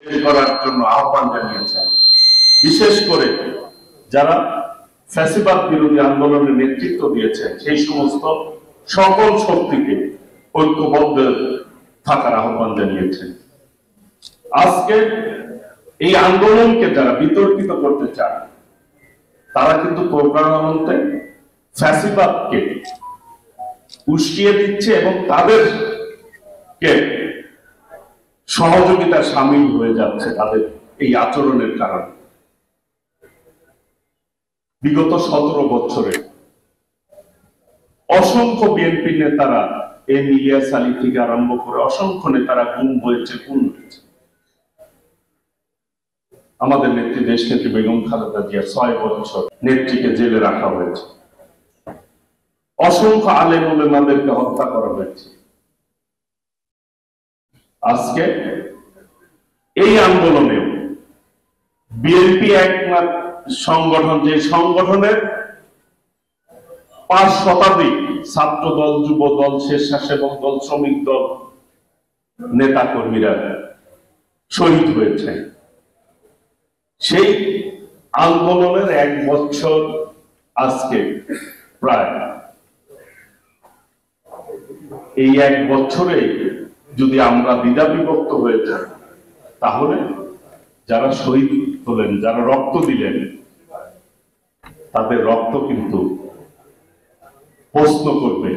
করার জন্য আহ্বান জানিয়েছেন। বিশেষ করে যারা ফ্যাসিবাদ বিরোধী আন্দোলনের নেতৃত্ব দিয়েছে সেই সমস্ত সকল শক্তিকে ঐক্যবদ্ধ থাকার আহ্বান জানিয়েছেন। আজকে এই আন্দোলনকে যারা বিতর্কিত করতে চান তারা কিন্তু প্রোগ্রামে ফ্যাসিবাদকে উস্কিয়ে দিচ্ছে এবং তাদেরকে সহযোগিতা সামিল হয়ে যাচ্ছে তাদের এই আচরণের কারণে। বিগত 17 বছরে অসংখ্য বিএনপি নেতারা এম ইলিয়াস আলী থেকে আরম্ভ করে অসংখ্য নেতারা গুম হয়েছে, খুন হয়েছে। আমাদের নেত্রী দেশনেত্রী বেগম খালেদা জিয়া 6 বছর নেত্রীকে জেলে রাখা হয়েছে। অসংখ্য আলেম ওলামাদেরকে হত্যা করা হয়েছে। আজকে এই আন্দোলনে বিএনপি একমাত্র সংগঠন, যে সংগঠনের 5 শতাধিক ছাত্র দল, যুব দল, স্বেচ্ছাসেবক দল, শ্রমিক দল নেতা কর্মীরা শহীদ হয়েছে। সেই আন্দোলনের 1 বছর আজকে প্রায়। এই 1 বছরে যদি আমরা দ্বিধা বিভক্ত হয়ে যাই তাহলে যারা শহীদ হলেন, যারা রক্ত দিলেন, তাদের রক্ত কিন্তু প্রশ্ন করবে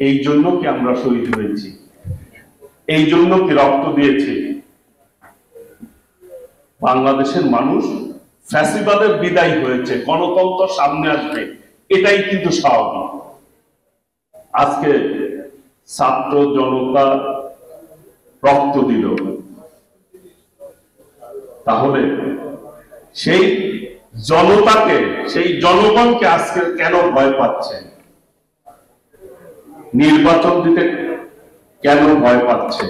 এই জন্য কি আমরা শহীদ হয়েছি, এই জন্য কি রক্ত দিয়েছি। বাংলাদেশের মানুষ ফ্যাসিবাদের বিদায় হয়েছে, গণতন্ত্র সামনে আসবে, এটাই কিন্তু স্বাভাবিক। আজকে ছাত্র জনতা রক্ত দিল, তাহলে সেই জনতাকে, সেই জনগণকে আজকে কেন ভয় পাচ্ছে? নির্বাচন দিতে কেন ভয় পাচ্ছে?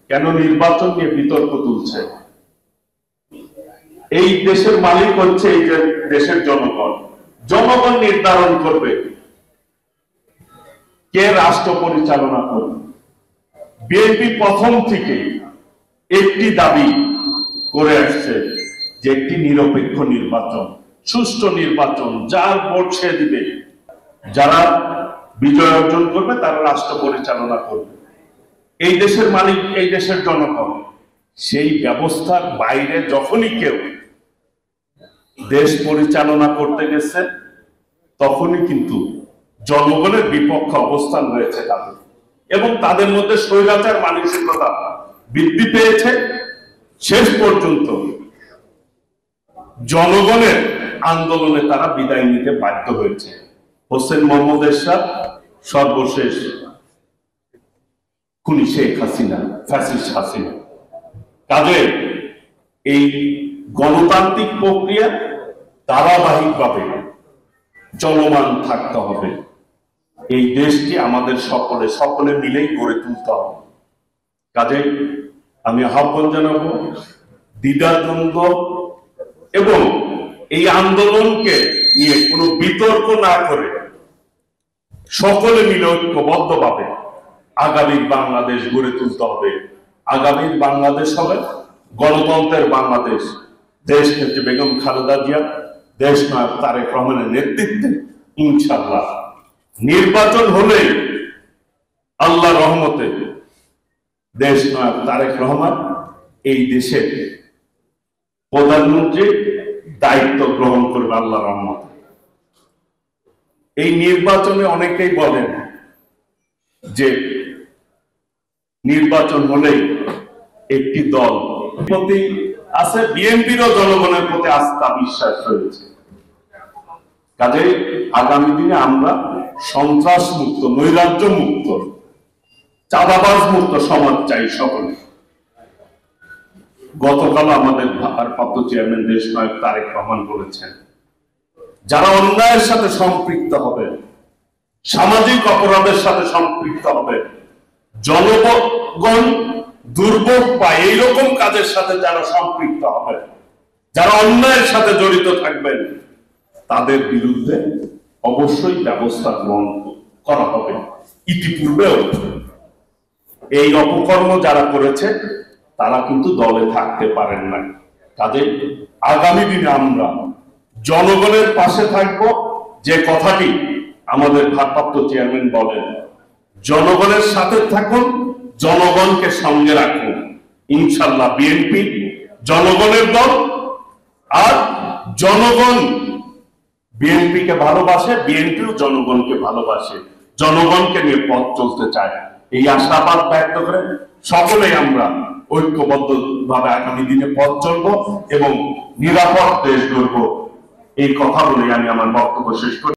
কেন নির্বাচন নিয়ে বিতর্ক তুলছে? এই দেশের মালিক হচ্ছে এই যে দেশের জনগণ। জনগণ নির্ধারণ করবে কে রাষ্ট্র পরিচালনা করবে। বিএনপি প্রথম থেকে একটি দাবি করে আসছে যে একটি নিরপেক্ষ নির্বাচন, সুষ্ঠু নির্বাচন, যার ভোট সে দিবে, যারা বিজয় অর্জন করবে তারা রাষ্ট্র পরিচালনা করবে। এই দেশের মালিক এই দেশের জনগণ। সেই ব্যবস্থার বাইরে যখনই কেউ দেশ পরিচালনা করতে গেছে তখনই কিন্তু জনগণের বিপক্ষে অবস্থান রয়েছে তাদের, এবং তাদের মধ্যে স্বৈরাচার মানসিকতা বৃদ্ধি পেয়েছে। শেষ পর্যন্ত জনগণের আন্দোলনে তারা বিদায় নিতে বাধ্য হয়েছে। হোসেন মোহাম্মদ এরশাদ, সর্বশেষ খুনি শেখ হাসিনা, ফ্যাসিস্ট হাসিনা। কাজে এই গণতান্ত্রিক প্রক্রিয়া ধারাবাহিকভাবে চলমান থাকতে হবে। এই দেশটি আমাদের সকলে মিলেই গড়ে তুলতে হবে। কাজে আমি আহ্বান জানাবো দ্বিধাদ্বন্দ্ব এবং এই আন্দোলনকে নিয়ে কোনো বিতর্ক না করে সকলে মিলে ঐক্যবদ্ধভাবে আগামীর বাংলাদেশ গড়ে তুলতে হবে। আগামীর বাংলাদেশ হবে গণতন্ত্রের বাংলাদেশ। দেশনেত্রী বেগম খালেদা জিয়া, দেশনায়ক তারেক রহমানের নেতৃত্বে ইনশাআল্লাহ নির্বাচন হলে আল্লাহ রহমতে দেশনায়ক তারেক রহমান এই দেশের প্রধানমন্ত্রী দায়িত্ব গ্রহণ করবে আল্লাহ রহমতে। এই নির্বাচনে অনেকেই বলেন যে নির্বাচন হলেই একটি দল প্রতি আছে, বিএনপিরও জনগণের প্রতি আস্থা বিশ্বাস রয়েছে। কাজেই আগামী দিনে আমরা সন্ত্রাস মুক্ত, নৈরাজ্য মুক্ত, চাঁদাবাজ মুক্ত সমাজ চাই সকলে। গতকাল আমাদের ভারপ্রাপ্ত চেয়ারম্যান দেশনায়ক তারেক রহমান বলেছেন, যারা অন্যায়ের সাথে সম্পৃক্ত হবে, সামাজিক অপরাধের সাথে সম্পৃক্ত হবে, জনগণ দুর্ভোগ পায় এইরকম কাজের সাথে যারা সম্পৃক্ত হবে, যারা অন্যায়ের সাথে জড়িত থাকবেন, তাদের বিরুদ্ধে অবশ্যই ব্যবস্থা গ্রহণ করা হবে। ইতিপূর্বেও এই অপকর্ম যারা করেছে তারা কিন্তু দলে থাকতে পারেন না। কাজে আগামী দিনে আমরা জনগণের পাশে থাকব, যে কথাটি আমাদের ভারপ্রাপ্ত চেয়ারম্যান বলেন, জনগণের সাথে থাকুন, জনগণকে সঙ্গে রাখুন। ইনশাল্লাহ বিএনপি জনগণের দল, আর জনগণ বিএনপিকে ভালোবাসে, বিএনপিও জনগণকে ভালোবাসে, জনগণকে নিয়ে পথ চলতে চায়। এই আশাবাদ ব্যক্ত করে সকলেই আমরা ঐক্যবদ্ধ ভাবে আগামী দিনে পথ চলব এবং নিরাপদ দেশ গড়ব। এই কথা বলে আমি আমার বক্তব্য শেষ করি।